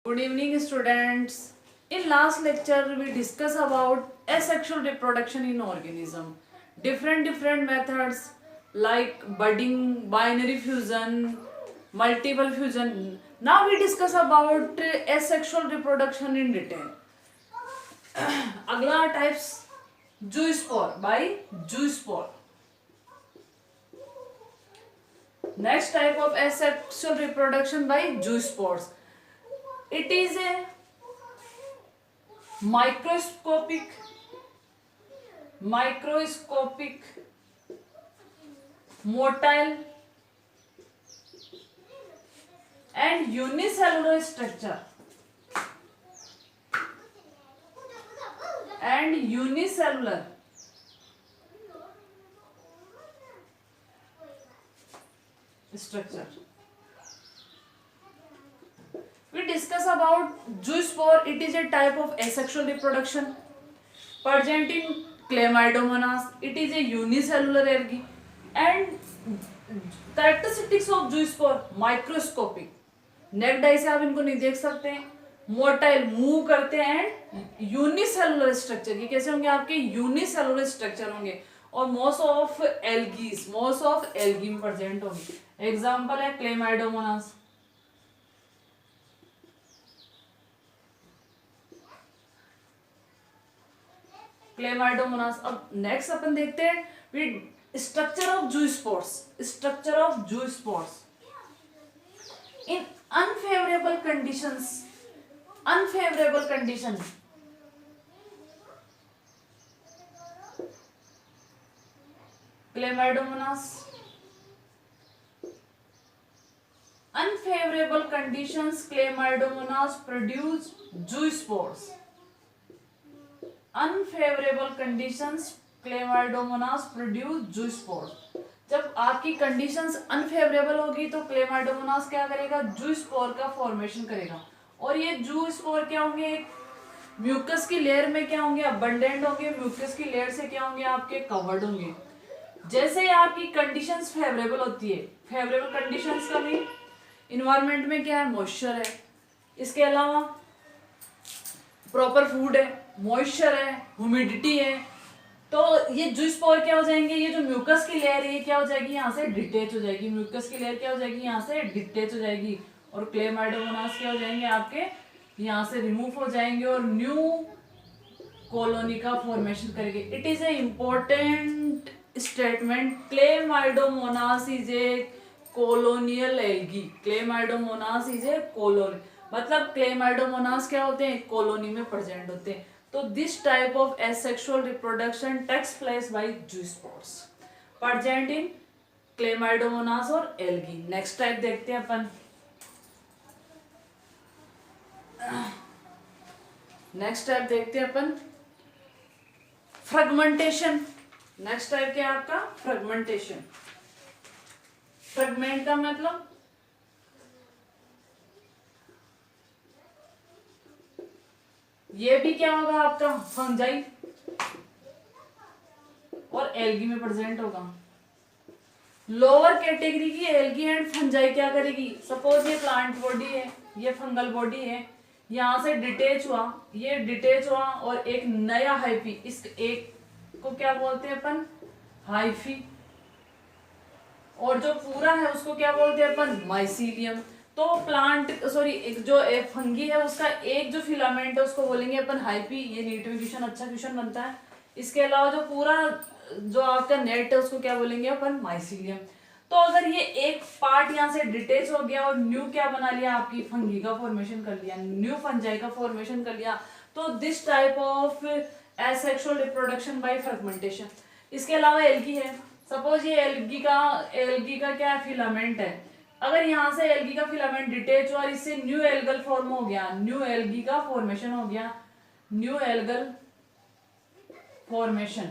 Good evening, students. In last lecture, we discussed about asexual reproduction in organism. Different methods like budding, binary fusion, multiple fusion. Now we discuss about asexual reproduction in detail. अगला types zoospore by zoospore. Next type of asexual reproduction by zoospores. It is a microscopic, motile and unicellular structure. We discuss about zoospore. It is a type of asexual reproduction present in Chlamydomonas. It is a unicellular algae and characteristics of zoospore microscopic. Naked eye से आप इनको नहीं देख सकते हैं. Motile move करते हैं. Unicellular structure ये कैसे होंगे आपके यूनिसेलुलर स्ट्रक्चर होंगे और मोस्ट ऑफ एल्गी में प्रेजेंट होंगे. एग्जांपल है क्लेमाइडोमोनास. क्लेमाइडोमोनास. अब नेक्स्ट अपन देखते हैं structure of zoospores in unfavourable condition. Chlamydomonas unfavorable conditions. Chlamydomonas produce zoospores. Unfavorable conditions. Chlamydomonas produce zoospores. जब आपकी कंडीशंस अनफेवरेबल होगी तो क्लेमाइडोमोनास क्या करेगा जूस्पोर का फॉर्मेशन करेगा और ये जूस्पोर क्या होंगे म्यूकस की लेयर में क्या होंगे अबंडेंट होंगे. म्यूकस की लेयर से क्या होंगे आपके कवर्ड होंगे. जैसे ही आपकी कंडीशंस फेवरेबल होती है. फेवरेबल कंडीशंस का भी इन्वायरमेंट में क्या है मॉइस्चर है. इसके अलावा प्रॉपर फूड है, मॉइस्चर है, ह्यूमिडिटी है. तो ये जूस्पोर क्या हो जाएंगे ये जो म्यूकस की लेयर है ये क्या हो जाएगी यहाँ से डिटेच हो जाएगी. म्यूकस की लेयर क्या हो जाएगी यहाँ से डिटेच हो जाएगी और क्लेमाइडोमोनास क्या हो जाएंगे आपके यहाँ से रिमूव हो जाएंगे और न्यू कॉलोनी का फॉर्मेशन करेंगे. It is a important statement. Chlamydomonas is a colonial algae. Chlamydomonas is a colony मतलब क्लेमाइडोमोनास क्या होते हैं कॉलोनी में प्रेजेंट होते हैं. तो this type of asexual reproduction takes place by zoospores present in Chlamydomonas और एल्गी. नेक्स्ट टाइप देखते हैं अपन. नेक्स्ट टाइप देखते हैं अपन फ्रेगमेंटेशन. नेक्स्ट टाइप क्या है आपका फ्रेगमेंटेशन. फ्रेगमेंट का मतलब ये भी क्या होगा आपका फंजाई और एल्गी में प्रेजेंट होगा. लोअर कैटेगरी की एल्गी एंड फंजाई क्या करेगी. सपोज ये प्लांट बॉडी है, ये फंगल बॉडी है, यहां से डिटेच हुआ, ये डिटेच हुआ और एक नया हाइफी. इस एक को क्या बोलते हैं अपन हाइफी और जो पूरा है उसको क्या बोलते हैं अपन माइसीलियम. तो प्लांट एक जो फंगी है उसका एक जो फिलामेंट है उसको बोलेंगे अपन हाइपी. ये नीट में क्वेश्चन अच्छा क्वेश्चन बनता है. इसके अलावा जो पूरा जो आपका नेट है उसको क्या बोलेंगे अपन माइसीलियम. तो अगर ये एक पार्ट यहाँ से डिटेच हो गया और न्यू क्या बना लिया आपकी फंगी का फॉर्मेशन कर लिया, न्यू फंजाई का फॉर्मेशन कर लिया, तो this type of asexual reproduction by fragmentation. इसके अलावा एल्गी है. सपोज ये एल्गी का क्या फिलामेंट है. अगर यहाँ से एल्गी का फिलामेंट डिटेच हुआ और इससे न्यू एल्गल फॉर्म हो गया, न्यू एल्गी का फॉर्मेशन हो गया, new algal formation.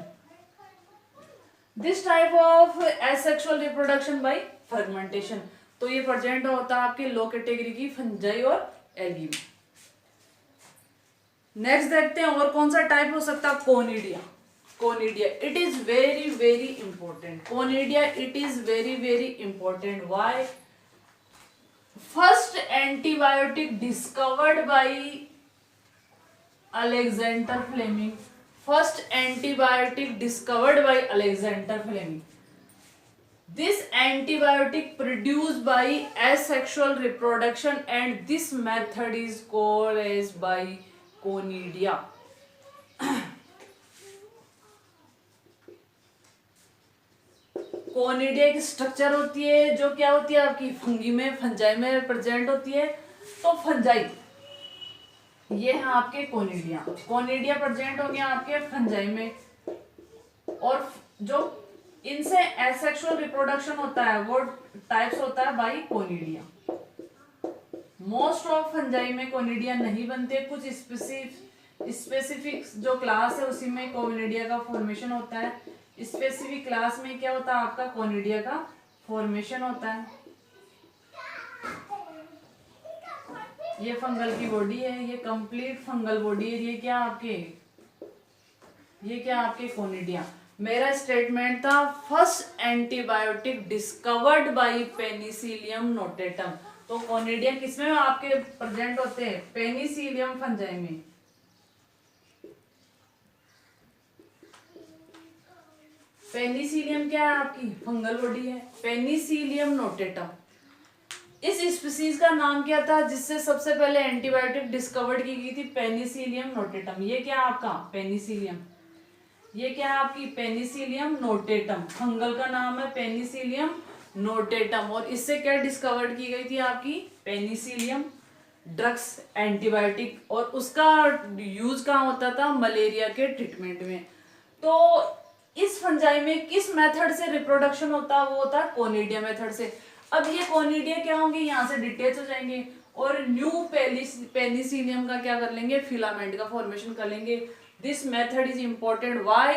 This type of asexual reproduction by fragmentation. तो ये प्रेजेंट होता है आपके लो कैटेगरी की फंजाई और एल्गी में. नेक्स्ट देखते हैं और कौन सा टाइप हो सकता है conidia. Conidia, it is very important. Conidia, it is very important. Why? First antibiotic discovered by Alexander Fleming, first antibiotic discovered by Alexander Fleming. This antibiotic produced by asexual reproduction and this method is called as by conidia. Conidia की structure होती है जो क्या होती है आपकी fungi में, fungi में प्रेजेंट होती है. तो फंजाई ये है आपके कोनिडिया, कोनिडिया प्रेजेंट हो गया आपके फंजाई में. और जो इनसे एसेक्सुअल रिप्रोडक्शन होता है वो टाइप्स होता है by conidia. Most of fungi में कोनिडिया नहीं बनते, कुछ स्पेसिफिक जो क्लास है उसी में कोनिडिया का फॉर्मेशन होता है. स्पेसिफिक क्लास में क्या होता है आपका कोनिडिया का फॉर्मेशन होता है. ये फंगल की बॉडी है, ये कंप्लीट फंगल बॉडी है. ये क्या आपके कोनिडिया. मेरा स्टेटमेंट था first antibiotic discovered bye Penicillium notatum. तो कोनिडिया किसमें आपके प्रेजेंट होते हैं? पेनिसिलियम फंजाई में. पेनिसिलियम क्या है आपकी फंगल बॉडी है. पेनिसिलियम नोटेटम इस स्पीसीज का नाम क्या था जिससे सबसे पहले एंटीबायोटिक डिस्कवर्ड की गई थी? Penicillium notatum. ये क्या आपका पेनिसिलियम, ये क्या है आपकी पेनिसिलियम नोटेटम. फंगल का नाम है पेनिसिलियम नोटेटम. और इससे क्या डिस्कवर्ड की गई थी आपकी? Penicillium drugs antibiotic. और उसका यूज कहाँ होता था? मलेरिया के ट्रीटमेंट में. तो इस फंजाई में किस मेथड से रिप्रोडक्शन होता है? वो होता है कोनिडिया मेथड से. अब ये कोनिडिया क्या होंगे? यहाँ से डिटेच हो जाएंगे और न्यू पेनिसिलियम का क्या कर लेंगे? फिलामेंट का फॉर्मेशन कर लेंगे. This method is important. Why?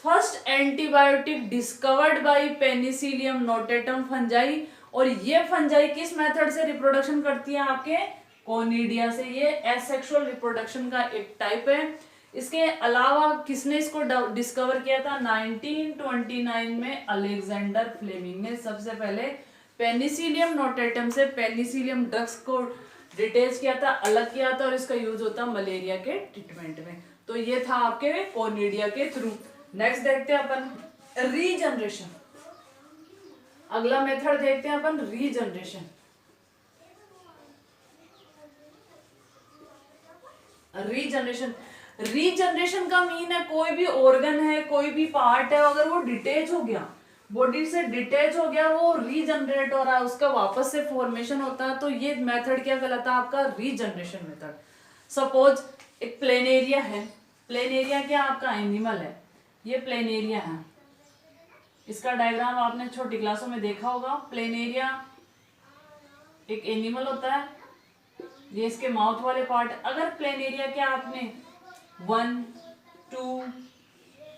First antibiotic discovered bye Penicillium notatum fungi. और ये फंजाई किस मेथड से रिप्रोडक्शन करती है? आपके कोनिडिया से. ये एसेक्सुअल रिप्रोडक्शन का एक टाइप है. इसके अलावा किसने इसको डिस्कवर किया था? 1929 में अलेक्जेंडर फ्लेमिंग ने सबसे पहले पेनिसिलियम नोटेटम से पेनिसिलियम ड्रग्स को डिटेच किया था, अलग किया था. और इसका यूज होता मलेरिया के ट्रीटमेंट में. तो ये था आपके कोनिडिया के थ्रू. नेक्स्ट देखते हैं अपन रीजनरेशन. अगला मेथड देखते हैं अपन रीजनरेशन. रीजनरेशन का मीन है कोई भी ऑर्गन है, कोई भी पार्ट है, अगर वो डिटेच हो गया, बॉडी से डिटेच हो गया, वो रीजनरेट हो रहा है, उसका वापस से फॉर्मेशन होता है. तो ये मेथड क्या कहलाता है? आपका रीजनरेशन मेथड. सपोज एक प्लेनेरिया है. प्लेनेरिया क्या आपका एनिमल है. ये प्लेनेरिया है. इसका डायग्राम आपने छोटी क्लासों में देखा होगा. प्लेनेरिया एक एनिमल होता है. ये इसके माउथ वाले पार्ट. अगर प्लेनेरिया क्या आपने 1, 2,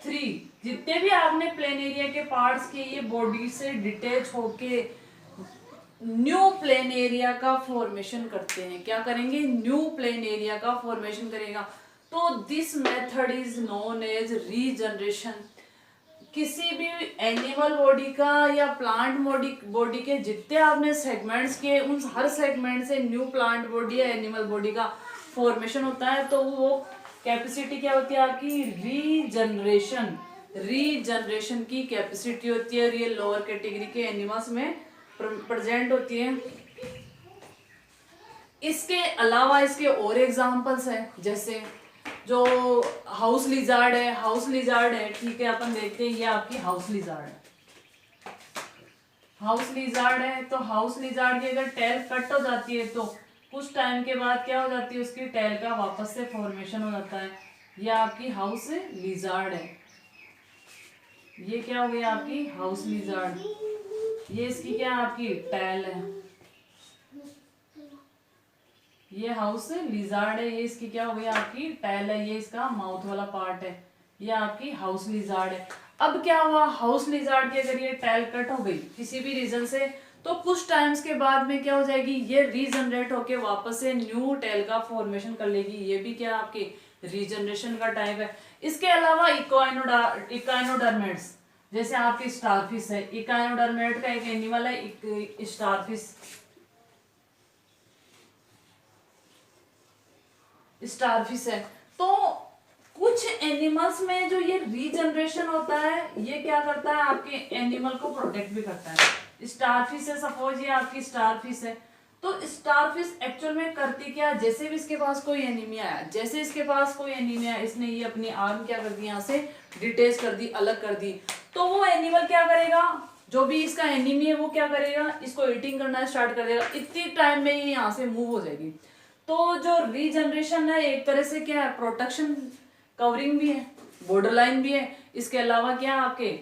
3 जितने भी आपने प्लेनेरिया के पार्ट्स के ये बॉडी से डिटेच होके न्यू प्लेनेरिया का फॉर्मेशन करते हैं. क्या करेंगे? न्यू प्लेनेरिया का फॉर्मेशन करेगा. तो this method is known as regeneration. किसी भी एनिमल बॉडी का या प्लांट बॉडी के जितने आपने सेगमेंट्स किए, उन हर सेगमेंट से न्यू प्लांट बॉडी या एनिमल बॉडी का फॉर्मेशन होता है. तो वो कैपेसिटी क्या होती है आपकी? रीजनरेशन. रीजनरेशन की कैपेसिटी होती है. और ये लोअर कैटेगरी के एनिमल्स में प्रेजेंट होती है. इसके अलावा इसके और एग्जांपल्स हैं, जैसे जो हाउस लिजार्ड है. ठीक है, अपन देखते हैं. ये आपकी हाउस लिजार्ड है. तो हाउस लिजार्ड की अगर टेल कट हो जाती है तो कुछ टाइम के बाद क्या हो जाती है? उसकी टेल का वापस से फॉर्मेशन हो जाता है. ये आपकी हाउस लिजार्ड है. ये क्या हो गई आपकी हाउस लिजार्ड. ये इसकी क्या आपकी टेल है. ये हाउस लिजार्ड है. ये इसकी क्या हो गई आपकी टेल है. ये इसका माउथ वाला पार्ट है. ये आपकी हाउस लिजार्ड है. अब क्या हुआ? हाउस लिजार्ड की अगर ये टेल कट हो गई किसी भी रीजन से, तो कुछ टाइम्स के बाद में क्या हो जाएगी? ये रीजनरेट होके वापस से न्यू टेल का फॉर्मेशन कर लेगी. ये भी क्या आपके रीजनरेशन का टाइप है. इसके अलावा इकाइनोडर्मेट्स, जैसे आपकी स्टारफिश है. इकाइनोडर्मेट का एक एनिमल है स्टारफिश. स्टारफिश है। तो कुछ एनिमल्स में जो ये रीजनरेशन होता है ये क्या करता है, आपके एनिमल को प्रोटेक्ट भी करता है। स्टारफिश है, सपोज ये आपकी स्टारफिश है, तो स्टारफिश एक्चुअल में करती क्या, जैसे भी इसके पास कोई एनीमिया है, जैसे इसके पास कोई एनीमिया है, इसने ये अपनी आर्म क्या कर दी, यहाँ से डिटेच कर दी, अलग कर दी, तो वो एनिमल क्या करेगा, जो भी इसका एनिमी है वो क्या करेगा, इसको ईटिंग करना स्टार्ट कर देगा, इतनी टाइम में ये यहाँ से मूव हो जाएगी। तो जो रीजनरेशन है एक तरह से क्या है, प्रोटेक्शन कवरिंग भी है, बॉर्डर लाइन भी है, इसके अलावा क्या है आपके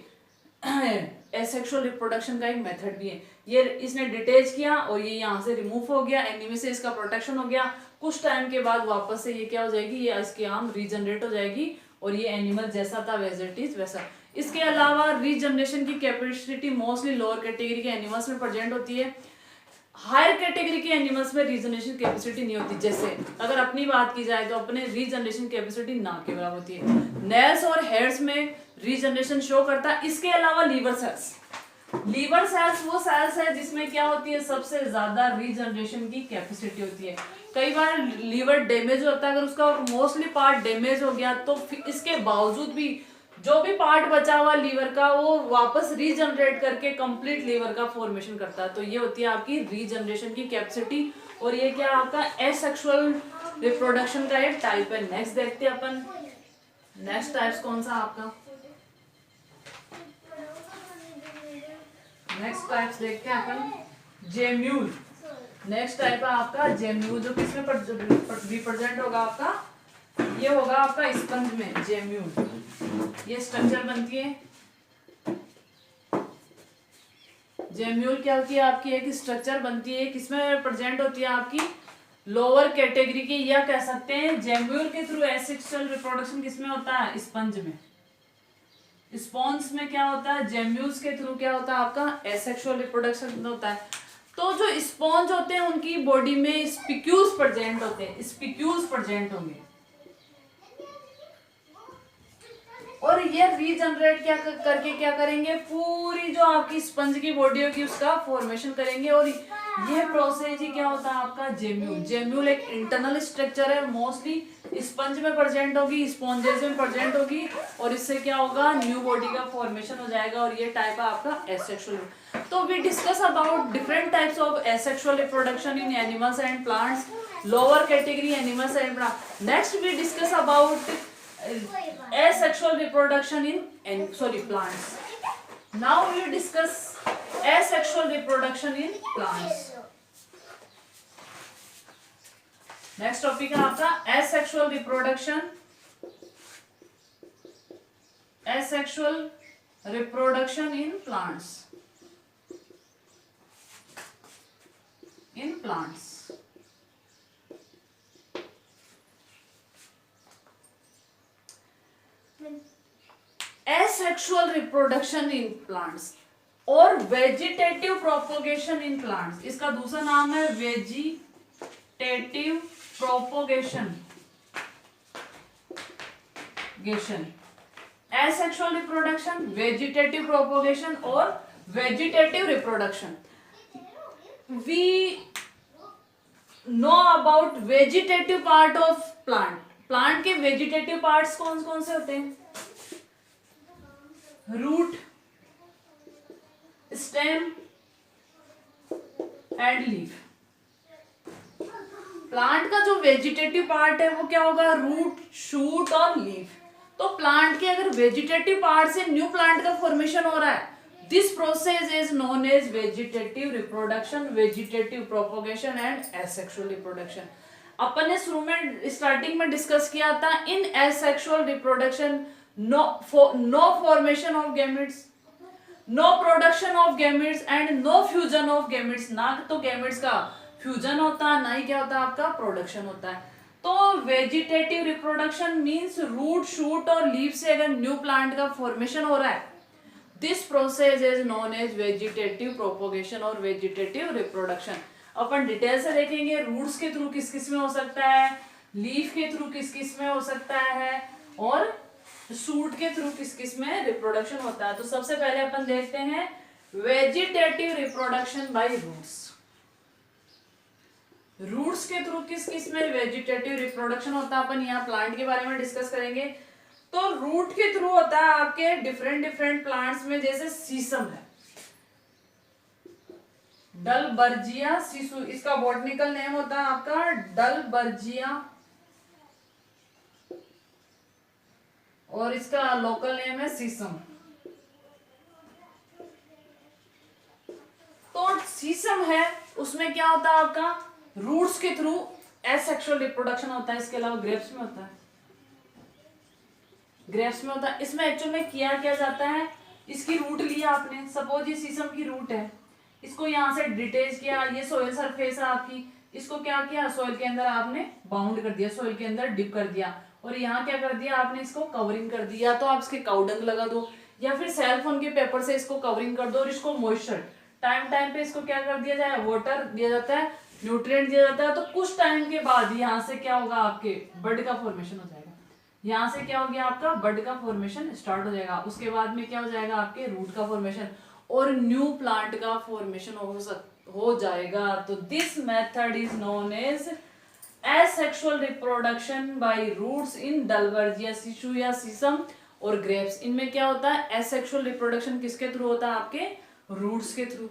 एसेक्सुअल रिप्रोडक्शन का एक मेथड भी है। ये इसने डिटेच किया और ये यहाँ से रिमूव हो गया, एनिमी से इसका प्रोटेक्शन हो गया, कुछ टाइम के बाद वापस से ये क्या हो जाएगी, ये इसकी आर्म रीजनरेट हो जाएगी और ये एनिमल जैसा था वेजिटीज वैसा। इसके अलावा रीजनरेशन की कैपेसिटी मोस्टली लोअर कैटेगरी के एनिमल्स में प्रेजेंट होती है, हायर कैटेगरी के एनिमल्स में रीजनरेशन कैपेसिटी नहीं होती। जैसे अगर अपनी बात की जाए तो अपने रीजनरेशन कैपेसिटी ना के बराबर होती है। नेल्स और हेयर्स में रीजनरेशन शो करता है। इसके अलावा लीवर सेल्स वो सेल्स है जिसमें क्या होती है, सबसे ज्यादा रीजनरेशन की कैपेसिटी होती है। कई बार लीवर डैमेज होता है, अगर उसका मोस्टली पार्ट डैमेज हो गया तो इसके बावजूद भी जो भी पार्ट बचा हुआ लीवर का वो वापस रीजनरेट करके कंप्लीट लीवर का फॉर्मेशन करता है। तो ये होती है आपकी रीजनरेशन की कैपेसिटी और ये क्या आपका एसेक्सुअल रिप्रोडक्शन का एक टाइप है। नेक्स्ट देखते हैं अपन, नेक्स्ट टाइप्स कौन सा आपका, नेक्स्ट टाइप्स देखते हैं अपन जेम्यूल। नेक्स्ट टाइप है आपका जेम्यूल, जो किसमें रिप्रेजेंट होगा आपका, ये होगा आपका स्पंज में जेम्यूल। ये स्ट्रक्चर बनती है, जेम्यूल क्या होती है आपकी, एक स्ट्रक्चर बनती है, किसमें प्रेजेंट होती है आपकी लोअर कैटेगरी की, या कह सकते हैं जेम्यूल के थ्रू एसेक्सुअल रिप्रोडक्शन किसमें होता है, स्पंज में। स्पॉन्ज में क्या होता है, जेम्यूल्स के थ्रू क्या होता है आपका एसेक्सुअल रिप्रोडक्शन होता है। तो जो स्पॉन्ज होते हैं उनकी बॉडी में स्पिक्यूल्स प्रेजेंट होते हैं, स्पिक्यूल्स प्रेजेंट होंगे और ये रीजनरेट क्या करके क्या करेंगे, पूरी जो आपकी स्पंज की बॉडी होगी उसका फॉर्मेशन करेंगे। और ये प्रोसेस ही क्या होता है आपका जेम्यूल। जेम्यूल एक इंटरनल स्ट्रक्चर है, मोस्टली स्पंज में प्रेजेंट होगी, स्पॉन्जेस में प्रेजेंट होगी और इससे क्या होगा, न्यू बॉडी का फॉर्मेशन हो जाएगा और ये टाइप है आपका एसेक्सुअल। तो we discuss about different types of asexual reproduction in animals and plants, lower category animals and plants. Next we discuss about asexual reproduction in plants. Now we will discuss asexual reproduction in plants. Next topic है आपका asexual reproduction. Asexual reproduction in plants. In plants. Asexual reproduction in plants और vegetative propagation in plants, इसका दूसरा नाम है vegetative propagation. Asexual reproduction, vegetative propagation और vegetative reproduction. We know about vegetative part of plant. Plant के vegetative parts कौन कौन से होते हैं, root, stem and leaf. Plant का जो वेजिटेटिव पार्ट है वो क्या होगा, रूट, शूट और लीफ। तो प्लांट के अगर वेजिटेटिव पार्ट से न्यू प्लांट का फॉर्मेशन हो रहा है, this process is known as vegetative reproduction, vegetative propagation and asexual reproduction. अपन ने शुरू में स्टार्टिंग में डिस्कस किया था, in asexual reproduction no formation of gametes, no production of gametes and no fusion of gametes। ना तो gametes का फ्यूजन होता है, ना ही क्या होता है आपका प्रोडक्शन होता है। तो vegetative reproduction means root, shoot और लीफ से अगर न्यू प्लांट का फॉर्मेशन हो रहा है, this process is known as vegetative propagation और वेजिटेटिव रिप्रोडक्शन। अपन डिटेल से देखेंगे, रूट्स के थ्रू किस किस में हो सकता है, लीफ के थ्रू किस किस में हो सकता है और शूट के थ्रू किस किस में रिप्रोडक्शन होता है। तो सबसे पहले अपन देखते हैं vegetative reproduction by roots. Roots के थ्रू किस किस में वेजिटेटिव रिप्रोडक्शन होता है, अपन यहाँ प्लांट के बारे में डिस्कस करेंगे। तो रूट के थ्रू होता है आपके डिफरेंट डिफरेंट प्लांट्स में, जैसे सीसम है, डलबर्जिया सीसू, इसका बॉटनिकल नेम होता है आपका डलबर्जिया, और इसका लोकल नेम है सीसम। तो सीसम है, उसमें क्या होता है आपका, रूट्स के थ्रू एसेक्सुअल रिप्रोडक्शन होता है। इसके अलावा ग्रेप्स में होता है, ग्रेप्स में होता है। इसमें एक्चुअल में किया क्या जाता है, इसकी रूट लिया आपने, सपोज ये सीसम की रूट है, इसको यहाँ से डिटेच किया, ये सोयल सरफेस है आपकी, इसको क्या किया, सोयल के अंदर आपने बाउंड कर दिया, सोयल के अंदर डिप कर दिया, और यहाँ क्या कर दिया आपने, इसको कवरिंग कर दिया। तो आप इसके काउडंग लगा दो, या फिर सेल फोन के पेपर से इसको कवरिंग कर दो, और इसको मॉइस्चर टाइम टाइम पे इसको क्या कर दिया जाए, वाटर दिया जाता है, न्यूट्रिएंट दिया जाता है। तो कुछ टाइम के बाद यहाँ से क्या होगा, आपके बड का फॉर्मेशन हो जाएगा। यहाँ से क्या हो गया, आपका बड का फॉर्मेशन स्टार्ट हो जाएगा। उसके बाद में क्या हो जाएगा, आपके रूट का फॉर्मेशन और न्यू प्लांट का फॉर्मेशन हो जाएगा। तो this method is known as asexual reproduction by roots in Dalbergia sissoo या सीसम और ग्रेप्स। इनमें क्या होता है, एसेक्सुअल रिप्रोडक्शन किसके थ्रू होता है, आपके रूट्स के थ्रू।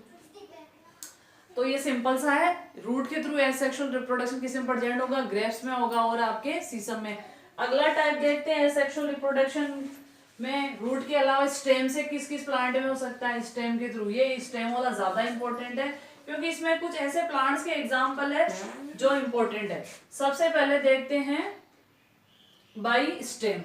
तो ये सिंपल सा है, रूट के थ्रू एसेक्सुअल रिप्रोडक्शन किस में प्रेजेंट होगा, ग्रेप्स में होगा और आपके सीसम में। अगला टाइप देखते हैं एसेक्सुअल रिप्रोडक्शन में रूट के अलावा स्टेम से किस किस प्लांट में हो सकता है, स्टेम के थ्रू। ये स्टेम वाला ज्यादा इंपॉर्टेंट है, क्योंकि इसमें कुछ ऐसे प्लांट्स के एग्जाम्पल है जो इंपॉर्टेंट है। सबसे पहले देखते हैं बाई स्टेम।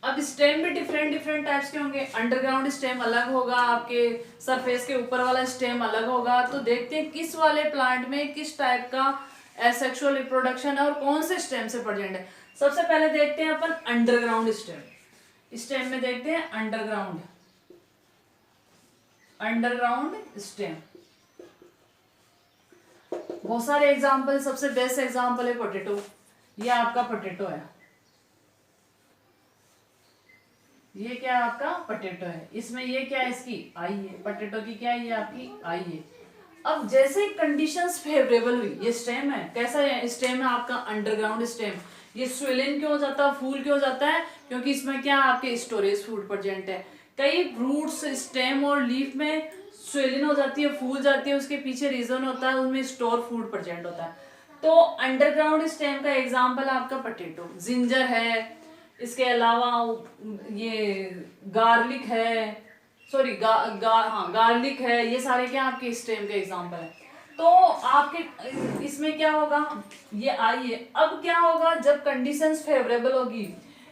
अब स्टेम भी डिफरेंट डिफरेंट टाइप्स के होंगे, अंडरग्राउंड स्टेम अलग होगा, आपके सरफेस के ऊपर वाला स्टेम अलग होगा। तो देखते हैं किस वाले प्लांट में किस टाइप का एसेक्सुअल रिप्रोडक्शन है और कौन से स्टेम से प्रेजेंट है। सबसे पहले देखते हैं अपन अंडरग्राउंड स्टेम। स्टेम में देखते हैं अंडरग्राउंड स्टेम। बहुत सारे एग्जाम्पल, सबसे बेस्ट एग्जाम्पल है पोटैटो। ये आपका पोटैटो है, ये क्या है आपका पोटैटो है। इसमें ये क्या है, इसकी आई है, पोटैटो की क्या है, ये आपकी आई है। अब जैसे कंडीशंस फेवरेबल हुई, ये स्टेम है, कैसा है स्टेम है आपका, अंडरग्राउंड स्टेम। ये स्वेलिन क्यों हो जाता है, फूल क्यों हो जाता है, क्योंकि इसमें क्या आपके स्टोरेज फूड प्रेजेंट है। कई रूट्स, स्टेम और लीफ में स्वेलिन हो जाती है, फूल जाती है, उसके पीछे रीजन होता है, उनमें स्टोर फूड प्रेजेंट होता है। तो अंडरग्राउंड स्टेम का एग्जाम्पल आपका पोटैटो, जिंजर है, इसके अलावा ये गार्लिक है, सॉरी गार्लिक है, ये सारे क्या आपके स्टेम के एग्जांपल है। तो आपके इसमें क्या होगा, ये आई है। अब क्या होगा, जब कंडीशंस फेवरेबल होगी,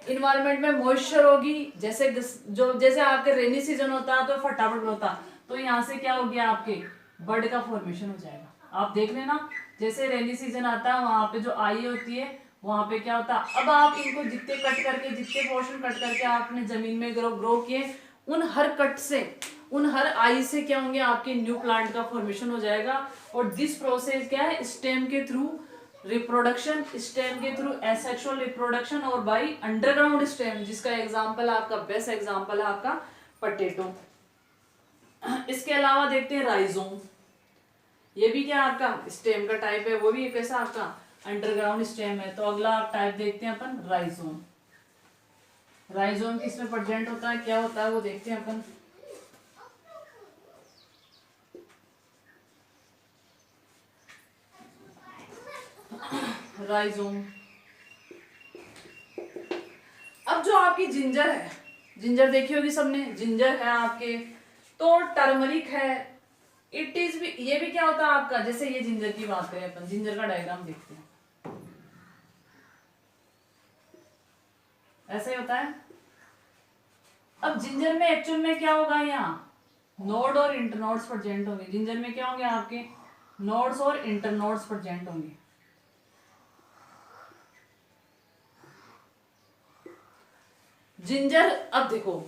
इन्वायरमेंट में मॉइस्चर होगी, जैसे आपके रेनी सीजन होता है तो फटाफट होता, तो यहाँ से क्या हो गया, आपके बर्ड का फॉर्मेशन हो जाएगा। आप देख लेना, जैसे रेनी सीजन आता है वहां पे जो आई होती है वहां पे क्या होता है। अब आप इनको जितने कट करके, जितने पोर्शन कट करके आपने जमीन में ग्रो किए, उन हर कट से, उन हर आई से क्या होंगे, आपके न्यू प्लांट का फॉर्मेशन हो जाएगा। और दिस प्रोसेस क्या है, स्टेम के थ्रू रिप्रोडक्शन, स्टेम के थ्रू एसेक्सुअल रिप्रोडक्शन और बाय अंडरग्राउंड स्टेम, जिसका एग्जांपल आपका बेस्ट एग्जांपल है आपका पोटैटो। इसके अलावा देखते हैं राइजोम। ये भी क्या आपका स्टेम का टाइप है, वो भी कैसा आपका अंडरग्राउंड स्टेम है। तो अगला आप टाइप देखते हैं अपन राइजोम। राइजोम किसमें प्रेजेंट होता है, क्या होता है, वो देखते हैं अपन। राइजोम। अब जो आपकी जिंजर है, जिंजर देखी होगी सबने, जिंजर है आपके, तो टर्मरिक है, इट इज भी, ये भी क्या होता है आपका, जैसे ये जिंजर की बात करें अपन, जिंजर का डायग्राम देखते हैं, ऐसे ही होता है। अब जिंजर में एक्चुअल में क्या होगा, यहाँ नोड और इंटरनोड्स प्रेजेंट होंगे। जिंजर में क्या होंगे, आपके नोड्स और इंटरनोड्स प्रेजेंट होंगे। जिंजर, अब देखो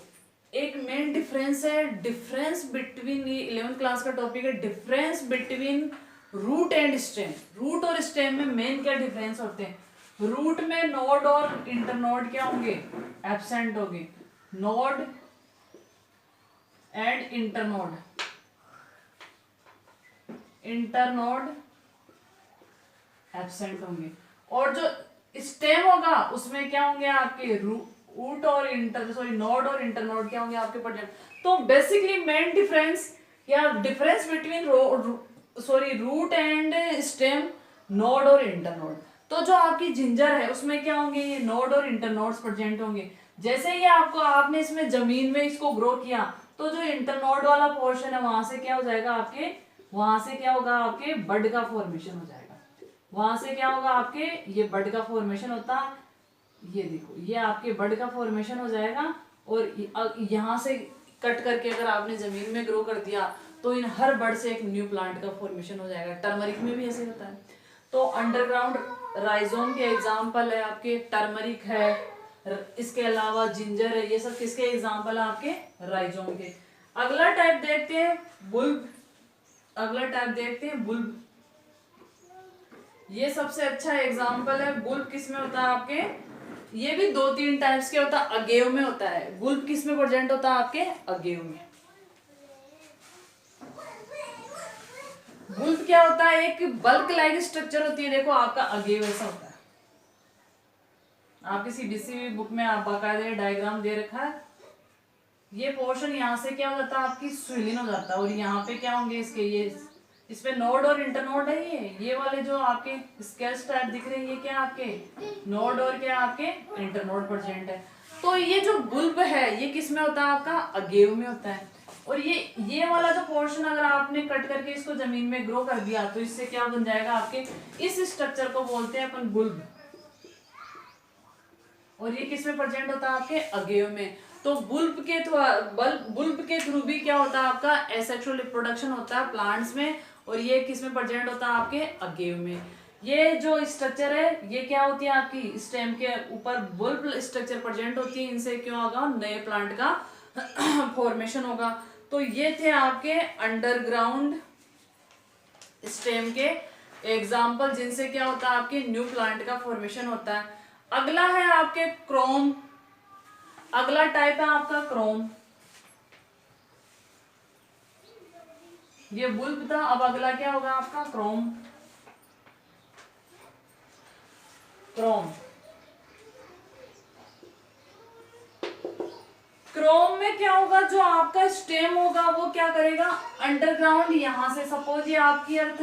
एक मेन डिफरेंस है, डिफरेंस बिटवीन, 11th क्लास का टॉपिक है, difference between root and stem. Root और स्टेम में मेन क्या डिफरेंस होते हैं, रूट में नोड और इंटरनोड क्या होंगे, एब्सेंट होंगे, नोड एंड इंटरनोड एब्सेंट होंगे। और जो स्टेम होगा उसमें क्या होंगे आपके रूट और नोड और इंटरनोड क्या होंगे आपके प्रेजेंट। तो बेसिकली मेन डिफरेंस या difference between root and stem, node और इंटरनोड। तो जो आपकी जिंजर है उसमें क्या होंगे, ये नोड और इंटरनोड्स प्रेजेंट होंगे। जैसे ही आपने इसमें जमीन में इसको ग्रो किया तो जो इंटरनोड वाला पोर्शन है वहां से क्या हो जाएगा आपके, वहां से क्या होगा आपके बड का फॉर्मेशन हो जाएगा। वहां से क्या होगा आपके, ये बड का फॉर्मेशन होता, ये देखो ये आपके बड का फॉर्मेशन हो जाएगा। और यहाँ से कट करके अगर आपने जमीन में ग्रो कर दिया तो इन हर बड से एक न्यू प्लांट का फॉर्मेशन हो जाएगा। टर्मरिक में भी ऐसे होता है। तो अंडरग्राउंड राइजोम के एग्जाम्पल है आपके, टर्मरिक है, इसके अलावा जिंजर है, ये सब किसके एग्जाम्पल है आपके, राइजोम के। अगला टाइप देखते हैं बुल्ब। बुल्ब, ये सबसे अच्छा एग्जाम्पल है। बुल्ब किस में होता है आपके, ये भी 2-3 टाइप्स के होता है। अगेव में होता है बुल्ब, किस में प्रेजेंट होता है आपके, अगेव में। बुल्ब क्या होता है, एक बल्क लाइक स्ट्रक्चर होती है। देखो आपका अगेव ऐसा होता है। आपकी सीबीएसई बुक में आप बाकायदे डायग्राम दे रखा है। ये पोर्शन यहाँ से क्या हो जाता है आपकी स्विलिन हो जाता है। और यहाँ पे क्या होंगे इसके, ये इसमें नोड और इंटरनोड है। ये वाले जो आपके स्केच टाइप दिख रहे हैं ये क्या आपके नोड और क्या आपके इंटरनोड प्रेजेंट है। तो ये जो बुल्ब है ये किस में होता है आपका, अगेव में होता है। और ये वाला जो पोर्शन अगर आपने कट करके इसको जमीन में ग्रो कर दिया तो इससे क्या बन जाएगा आपके, इस स्ट्रक्चर को बोलते हैं अपन बुल्ब। और ये किस में प्रेजेंट होता है आपके, अगेव में। तो बुल्ब के थ्रू भी क्या होता है आपका एसेक्सुअल रिप्रोडक्शन होता है प्लांट्स में। और ये किस में प्रेजेंट होता है आपके, अगेव में। ये जो स्ट्रक्चर है ये क्या होती है आपकी, स्टेम के ऊपर बुल्ब स्ट्रक्चर प्रेजेंट होती है। इनसे क्या होगा, नए प्लांट का फॉर्मेशन होगा। तो ये थे आपके अंडरग्राउंड स्टेम के एग्जाम्पल, जिनसे क्या होता है आपके न्यू प्लांट का फॉर्मेशन होता है। अगला है आपके क्रोम। अगला टाइप है आपका क्रोम। ये बुल्ब था, अब अगला क्या होगा आपका क्रोम। क्रोम में क्या होगा, जो आपका स्टेम होगा वो क्या करेगा, अंडरग्राउंड यहां से, सपोज ये आपकी अर्थ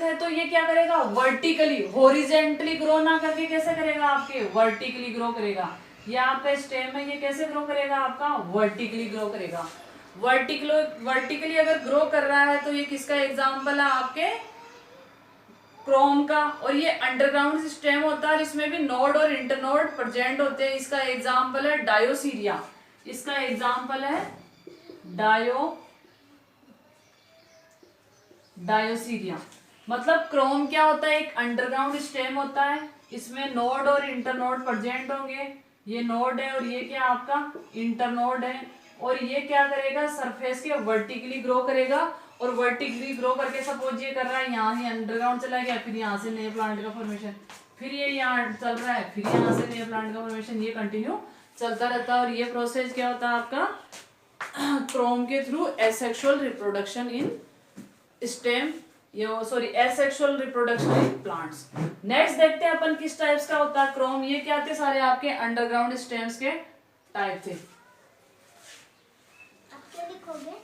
है, तो ये क्या करेगा, वर्टिकली, हॉरिजेंटली ग्रो ना करके कैसे करेगा आपके, वर्टिकली ग्रो करेगा। ये आपका स्टेम है, ये कैसे ग्रो करेगा आपका, वर्टिकली ग्रो करेगा। वर्टिकली अगर ग्रो कर रहा है तो ये किसका एग्जाम्पल है आपके, क्रोम का। और ये अंडरग्राउंड स्टेम होता है, इसमें भी नोड और इंटरनोड प्रेजेंट होते हैं। इसका एग्जाम्पल है डायोसीरिया। इसका एग्जाम्पल है डायोसीरिया। मतलब क्रोम क्या होता है, एक अंडरग्राउंड स्टेम होता है, इसमें नोड और इंटरनोड प्रेजेंट होंगे। ये नोड है और ये क्या आपका इंटरनोड है। और ये क्या करेगा, सरफेस के वर्टिकली ग्रो करेगा। और वर्टिकली ग्रो करके सपोज ये कर रहा है, यहाँ से अंडरग्राउंड चला गया, फिर यहाँ से नए प्लांट का फॉर्मेशन, फिर ये यहाँ चल रहा है, फिर यहाँ से नए प्लांट का फॉर्मेशन, ये कंटिन्यू चलता रहता है। और ये प्रोसेस क्या होता है आपका क्रोम के through asexual reproduction in stem, asexual reproduction in plants. Next देखते हैं अपन किस टाइप्स का होता है क्रोम। ये क्या थे, सारे आपके अंडरग्राउंड स्टेम्स के टाइप थे। आप क्या लिखोगे,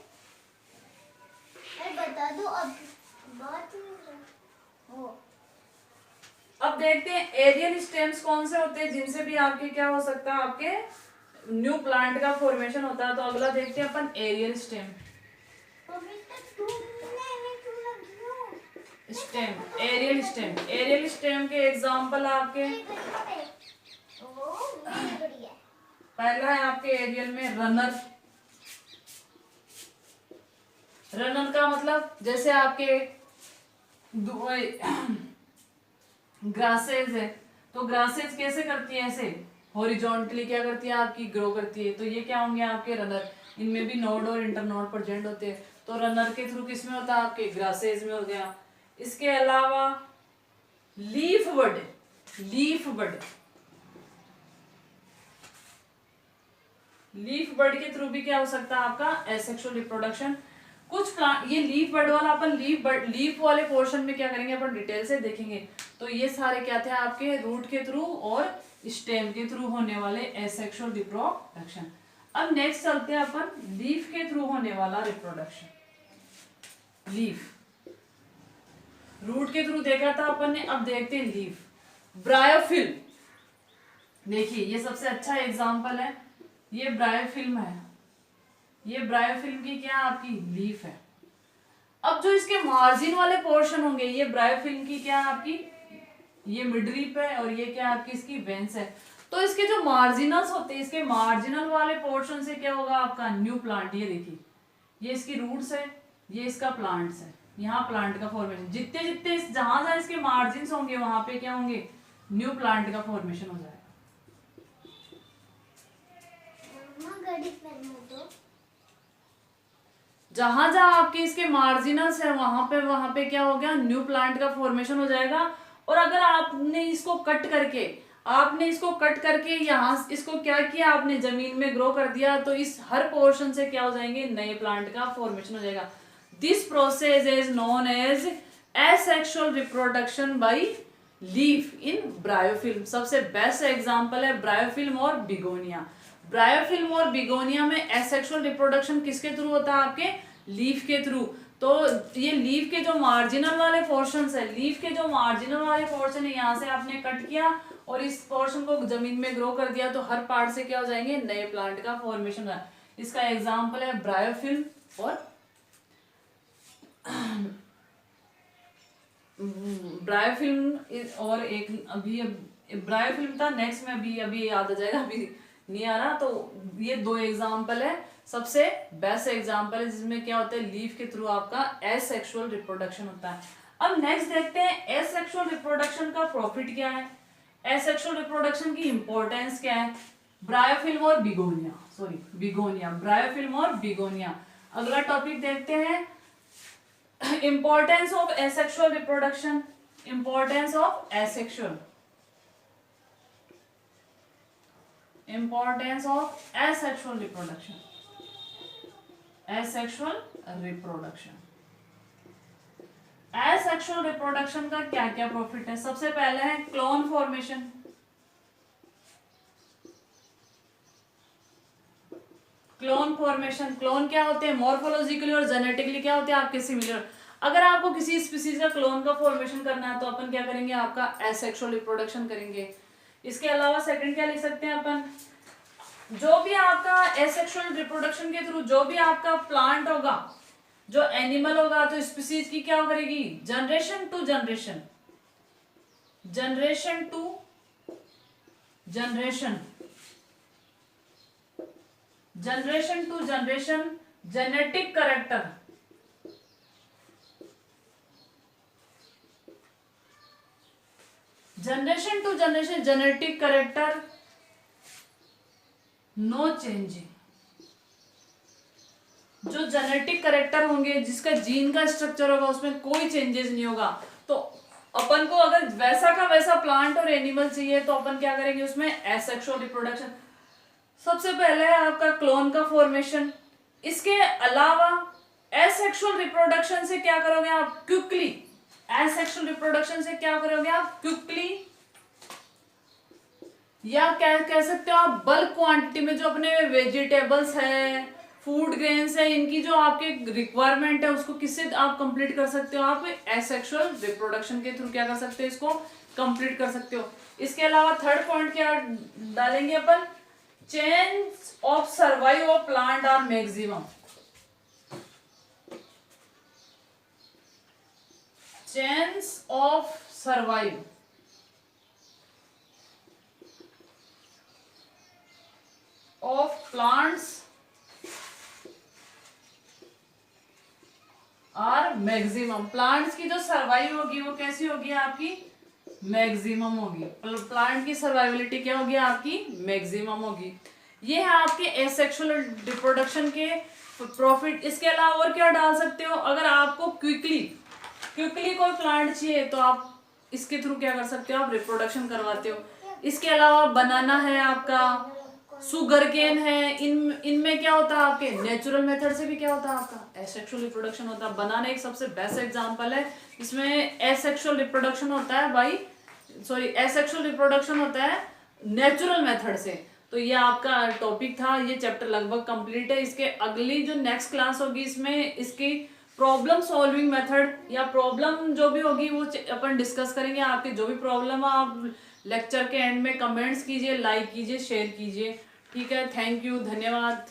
मैं बता दूं अब बहुत हो। अब देखते हैं एरियल स्टेम्स कौन से होते हैं, जिनसे भी आपके क्या हो सकता है, आपके न्यू प्लांट का फॉर्मेशन होता है। तो अगला देखते हैं अपन एरियल स्टेम। एरियल स्टेम के एग्जाम्पल आपके, पहला है आपके एरियल में रनर का मतलब जैसे आपके ग्रासेज है, तो ग्रासेज कैसे करती है, ऐसे हॉरिजॉन्टली क्या करती है आपकी, ग्रो करती है। तो ये क्या होंगे आपके रनर, इनमें भी नोड और इंटरनोड प्रेजेंट होते हैं। तो रनर के थ्रू किस में होता है आपके, ग्रासेज में हो गया। इसके अलावा लीफ बर्ड के थ्रू भी क्या हो सकता है आपका एसेक्सुअल रिप्रोडक्शन। कुछ प्लांट, ये लीफ बर्ड वाला अपन लीफ वाले पोर्शन में क्या करेंगे अपन डिटेल से देखेंगे। तो ये सारे क्या थे आपके रूट के थ्रू और स्टेम के थ्रू होने वाले एसेक्सुअल रिप्रोडक्शन। अब नेक्स्ट चलते हैं अपन लीफ के थ्रू होने वाला रिप्रोडक्शन। लीफ, रूट के थ्रू देखा था अपन ने, अब देखते हैं लीफ। ब्रायोफिल्म, देखिए ये सबसे अच्छा एग्जांपल है, ये ब्रायोफिल्म है, ये ब्रायोफिल्म की क्या आपकी लीफ है। अब जो इसके मार्जिन वाले पोर्शन होंगे, ये ब्रायोफिल्म की क्या आपकी, ये मिडरीप है और ये क्या आपकी इसकी वेंस है। तो इसके जो मार्जिनल्स होते हैं, इसके मार्जिनल वाले पोर्शन से क्या होगा आपका न्यू प्लांट। ये देखिए ये इसकी रूट्स है, ये इसका प्लांट्स है, यहाँ प्लांट का फॉर्मेशन। जितने जितने जहां जहां इसके मार्जिन होंगे वहां पे क्या होंगे, न्यू प्लांट का फॉर्मेशन हो जाएगा। जहां जहां आपके इसके मार्जिनल्स है वहां पे क्या हो गया, न्यू प्लांट का फॉर्मेशन हो जाएगा। और अगर आपने इसको कट करके यहाँ इसको क्या किया आपने, जमीन में ग्रो कर दिया, तो इस हर पोर्शन से क्या हो जाएंगे, नए प्लांट का फॉर्मेशन हो जाएगा। This process is known as asexual reproduction by leaf in Bryophyllum. सबसे बेस्ट एग्जांपल है ब्रायोफिल्म और बिगोनिया। ब्रायोफिल्म और बिगोनिया में एसेक्सुअल रिप्रोडक्शन किसके थ्रू होता है, आपके लीफ के थ्रू। तो ये लीफ के जो मार्जिनल वाले पोर्शन है, लीफ के जो मार्जिनल वाले पोर्शन है, यहाँ से आपने कट किया और इस पोर्शन को जमीन में ग्रो कर दिया, तो हर पार्ट से क्या हो जाएंगे, नए प्लांट का फॉर्मेशन है। इसका एग्जांपल है ब्रायोफिल्म और ब्रायोफिल्म और एक अभी ब्रायोफिल्म था, नेक्स्ट में अभी याद आ जाएगा, अभी नहीं आ रहा। तो ये दो एग्जांपल है, सबसे बेस्ट एग्जांपल है जिसमें क्या होता है, लीफ के थ्रू आपका एसेक्सुअल रिप्रोडक्शन होता है। अब नेक्स्ट देखते हैं एसेक्सुअल रिप्रोडक्शन का प्रॉफिट क्या है, एसेक्सुअल रिप्रोडक्शन की इंपॉर्टेंस क्या है। ब्रायोफिल्म और बिगोनिया, ब्रायोफिल्म और बिगोनिया। अगला टॉपिक देखते हैं importance of asexual reproduction, importance of asexual reproduction, asexual reproduction का क्या क्या प्रॉफिट है। सबसे पहले है क्लोन फॉर्मेशन। क्लोन क्या होते हैं, मॉर्फोलॉजिकली और जेनेटिकली क्या होते हैं आपके सिमिलर। अगर आपको किसी स्पीसीज का क्लोन का फॉर्मेशन करना है तो अपन क्या करेंगे, आपका एसेक्सुअल रिप्रोडक्शन करेंगे। इसके अलावा सेकंड क्या लिख सकते हैं अपन, जो भी आपका एसेक्सुअल रिप्रोडक्शन के थ्रू जो भी आपका प्लांट होगा, जो एनिमल होगा, तो स्पीसीज की क्या करेगी, generation to generation genetic character, no changing. जो जेनेटिक करेक्टर होंगे, जिसका जीन का स्ट्रक्चर होगा, उसमें कोई चेंजेस नहीं होगा। तो अपन को अगर वैसा का वैसा प्लांट और एनिमल चाहिए तो अपन क्या करेंगे, उसमें एसेक्सुअल रिप्रोडक्शन। सबसे पहले है आपका क्लोन का फॉर्मेशन। इसके अलावा एसेक्सुअल रिप्रोडक्शन से क्या करोगे आप, क्विकली, एसेक्सुअल रिप्रोडक्शन से क्या करोगे आप, क्विकली, या क्या कह सकते हो आप, बल्क क्वांटिटी में जो अपने वेजिटेबल्स है, फूड ग्रेन्स है, इनकी जो आपके रिक्वायरमेंट है उसको किससे आप कंप्लीट कर सकते हो, आप एसेक्सुअल रिप्रोडक्शन के थ्रू क्या कर सकते हो, इसको कंप्लीट कर सकते हो। इसके अलावा थर्ड पॉइंट क्या डालेंगे अपन, change of survive of plant are maximum, change of survive of plants are maximum. Plants की जो सर्वाइव होगी वो कैसी होगी आपकी, मैक्सिमम होगी। प्लांट की सर्वाइविलिटी क्या होगी आपकी, मैक्सिमम होगी। ये है आपके एसेक्सुअल रिप्रोडक्शन के प्रॉफिट। इसके अलावा और क्या डाल सकते हो, अगर आपको क्विकली कोई प्लांट चाहिए तो आप इसके थ्रू क्या कर सकते हो, आप रिप्रोडक्शन करवाते हो। इसके अलावा बनाना है आपका सुगर केन है, इनमें क्या होता है आपके नेचुरल मेथड से भी क्या होता है आपका एसेक्सुअल रिप्रोडक्शन होता है। बनाना एक सबसे बेस्ट एग्जांपल है, इसमें एसेक्सुअल रिप्रोडक्शन होता है एसेक्सुअल रिप्रोडक्शन होता है नेचुरल मेथड से। तो ये आपका टॉपिक था, ये चैप्टर लगभग कंप्लीट है। इसके अगली जो नेक्स्ट क्लास होगी इसमें इसकी प्रॉब्लम सॉल्विंग मेथड या प्रॉब्लम जो भी होगी वो अपन डिस्कस करेंगे। आपके जो भी प्रॉब्लम है आप लेक्चर के एंड में कमेंट्स कीजिए, लाइक कीजिए, शेयर कीजिए। ठीक है, थैंक यू, धन्यवाद।